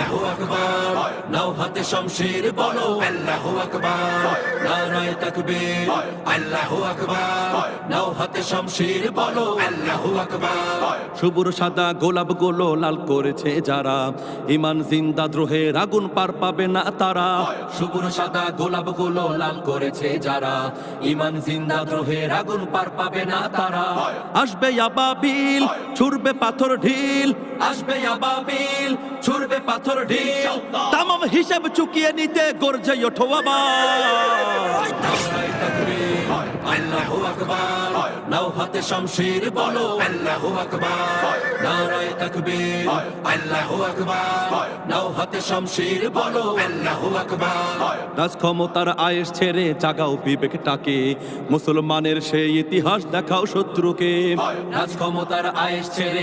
আল্লাহু আকবার, নাও হাতে শমশির বলো আল্লাহু আকবার, নারায়ে তাকবীর, আল্লাহু আকবার, নাও হাতে শমশির বলো আল্লাহু আকবার। সবুর সাদা গোলাপ গুলো লাল করেছে যারা, ইমান জিন্দা দ্রোহের আগুন পার পাবে না তারা। সবুর সাদা গোলাপ গুলো লাল করেছে যারা, ইমান জিন্দা দ্রোহের আগুন পার পাবে না তারা। আসবে আবাবিল, ছুড়বে পাথর ঢিল, আসবে আবাবিল, ছুড়বে পাথর ঢিল, তামাম হিসেব চুকিয়ে নিতে গর্জে ওঠো আবার। নারায়ে তাকবীর, আল্লাহু আকবার, নাও হাতে শমশির বলো আল্লাহু আকবার, নারায়ে তাকবীর, আল্লাহু আকবার, নাও হাতে শমশির বলো আল্লাহু আকবার। রাজ ক্ষমতার আয়েশ ছেড়ে জাগাও বিবেকটাকে, মুসলমানের সেই ইতিহাস দেখাও শত্রুকে। রাজ ক্ষমতার আয়েশ ছেড়ে